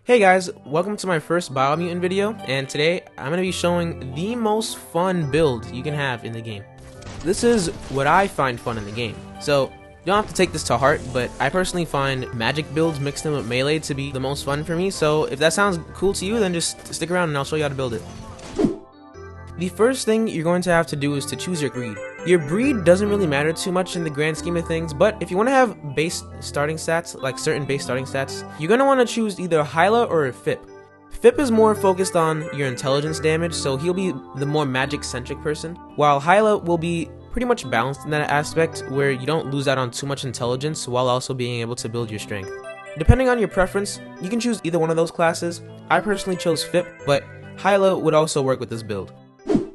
Hey guys, welcome to my first Biomutant video, and today I'm going to be showing the most fun build you can have in the game. This is what I find fun in the game, so you don't have to take this to heart, but I personally find magic builds mixed in with melee to be the most fun for me, so if that sounds cool to you, then just stick around and I'll show you how to build it. The first thing you're going to have to do is to choose your breed. Your breed doesn't really matter too much in the grand scheme of things, but if you want to have base starting stats, like certain base starting stats, you're going to want to choose either Hyla or a Fip. Fip is more focused on your intelligence damage, so he'll be the more magic-centric person, while Hyla will be pretty much balanced in that aspect, where you don't lose out on too much intelligence while also being able to build your strength. Depending on your preference, you can choose either one of those classes. I personally chose Fip, but Hyla would also work with this build.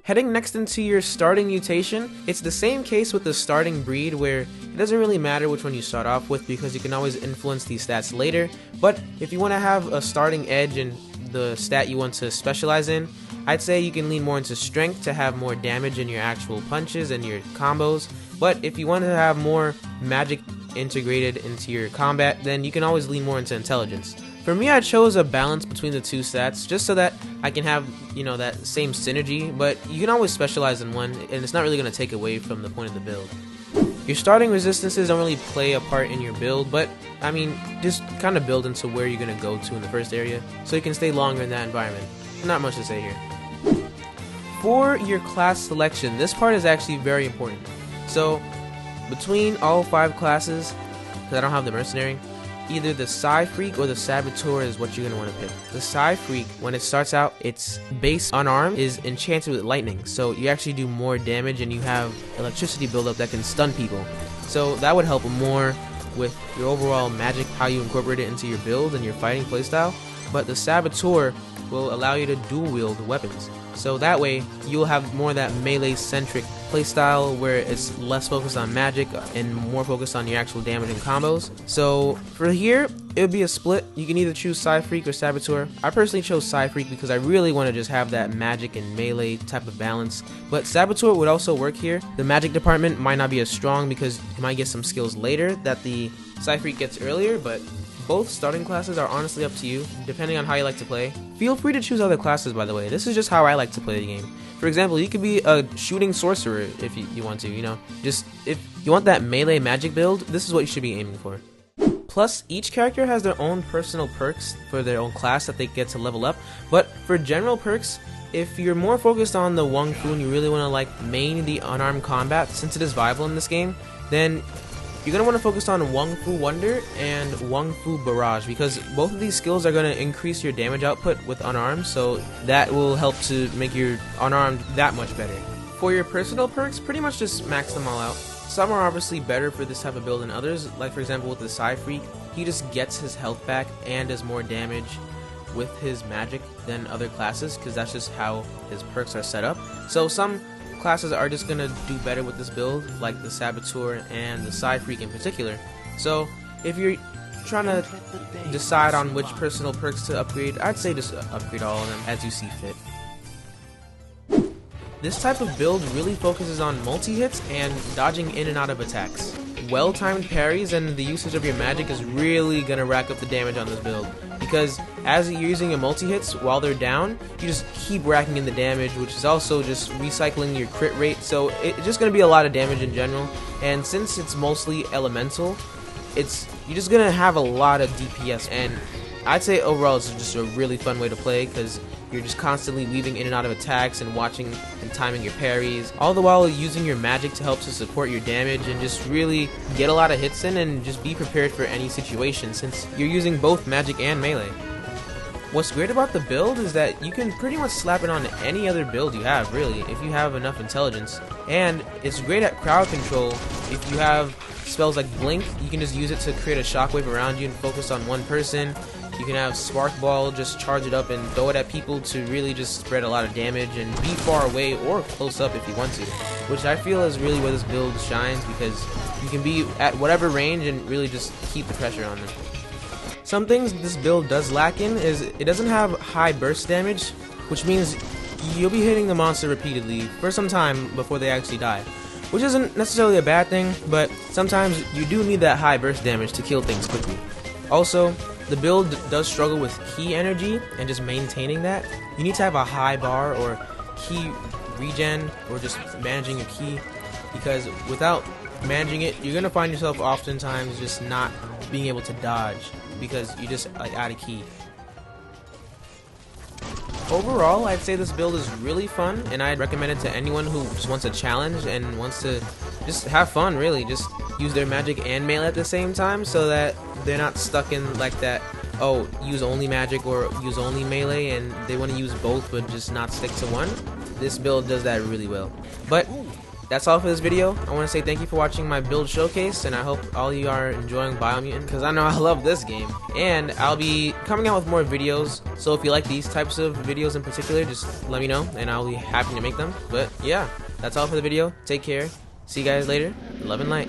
Heading next into your starting mutation, it's the same case with the starting breed, where it doesn't really matter which one you start off with because you can always influence these stats later, but if you want to have a starting edge in the stat you want to specialize in, I'd say you can lean more into strength to have more damage in your actual punches and your combos, but if you want to have more magic integrated into your combat, then you can always lean more into intelligence. For me, I chose a balance between the two stats just so that I can have, that same synergy, but you can always specialize in one, and it's not really going to take away from the point of the build. Your starting resistances don't really play a part in your build, but, just kind of build into where you're going to go to in the first area, so you can stay longer in that environment. Not much to say here. For your class selection, this part is actually very important. So, between all 5 classes, because I don't have the Mercenary, either the Psi Freak or the Saboteur is what you're going to want to pick. The Psi Freak, when it starts out, its base unarmed is enchanted with lightning, so you actually do more damage and you have electricity buildup that can stun people. So that would help more with your overall magic, how you incorporate it into your build and your fighting playstyle. But the Saboteur will allow you to dual wield weapons. So that way, you'll have more of that melee-centric playstyle where it's less focused on magic and more focused on your actual damage and combos. So for here, it would be a split. You can either choose Psi Freak or Saboteur. I personally chose Psi Freak because I really want to just have that magic and melee type of balance. But Saboteur would also work here. The magic department might not be as strong because you might get some skills later that the Psi Freak gets earlier, but both starting classes are honestly up to you, depending on how you like to play. Feel free to choose other classes, by the way. This is just how I like to play the game. For example, you could be a shooting sorcerer if you want to, Just if you want that melee magic build, this is what you should be aiming for. Plus, each character has their own personal perks for their own class that they get to level up. But for general perks, if you're more focused on the Wung Fu and you really want to main the unarmed combat, since it is viable in this game, then you're going to want to focus on Wung Fu Wonder and Wung Fu Barrage, because both of these skills are going to increase your damage output with unarmed, so that will help to make your unarmed that much better. For your personal perks, pretty much just max them all out. Some are obviously better for this type of build than others, like for example with the Psi Freak, he just gets his health back and does more damage with his magic than other classes, because that's just how his perks are set up. So some classes are just going to do better with this build, like the Saboteur and the Psi Freak in particular. So if you're trying to decide on which personal perks to upgrade, I'd say just upgrade all of them as you see fit. This type of build really focuses on multi-hits and dodging in and out of attacks. Well-timed parries and the usage of your magic is really going to rack up the damage on this build, because as you're using your multi-hits while they're down, you just keep racking in the damage, which is also just recycling your crit rate, so it's just going to be a lot of damage in general. And since it's mostly elemental, you're just going to have a lot of DPS, and I'd say overall it's just a really fun way to play, because you're just constantly weaving in and out of attacks and watching and timing your parries, all the while using your magic to help to support your damage and just really get a lot of hits in and just be prepared for any situation, since you're using both magic and melee. What's great about the build is that you can pretty much slap it on any other build you have, really, if you have enough intelligence. And it's great at crowd control. If you have spells like Blink, you can just use it to create a shockwave around you and focus on one person. You can have Spark Ball, just charge it up and throw it at people to really just spread a lot of damage and be far away or close up if you want to, which I feel is really where this build shines, because you can be at whatever range and really just keep the pressure on them. Some things this build does lack in is it doesn't have high burst damage, which means you'll be hitting the monster repeatedly for some time before they actually die, which isn't necessarily a bad thing, but sometimes you do need that high burst damage to kill things quickly. Also, the build does struggle with key energy and just maintaining that. You need to have a high bar or key regen or just managing your key, because without managing it, you're gonna find yourself oftentimes just not being able to dodge because you just like out of key. Overall, I'd say this build is really fun, and I'd recommend it to anyone who just wants a challenge and wants to just have fun, really. Just use their magic and melee at the same time so that they're not stuck in like that, oh, use only magic or use only melee, and they want to use both but just not stick to one. This build does that really well. But that's all for this video. I want to say thank you for watching my build showcase, and I hope all you are enjoying Biomutant, because I know I love this game. And I'll be coming out with more videos, so if you like these types of videos in particular, just let me know, and I'll be happy to make them. But yeah, that's all for the video. Take care. See you guys later. Love and light.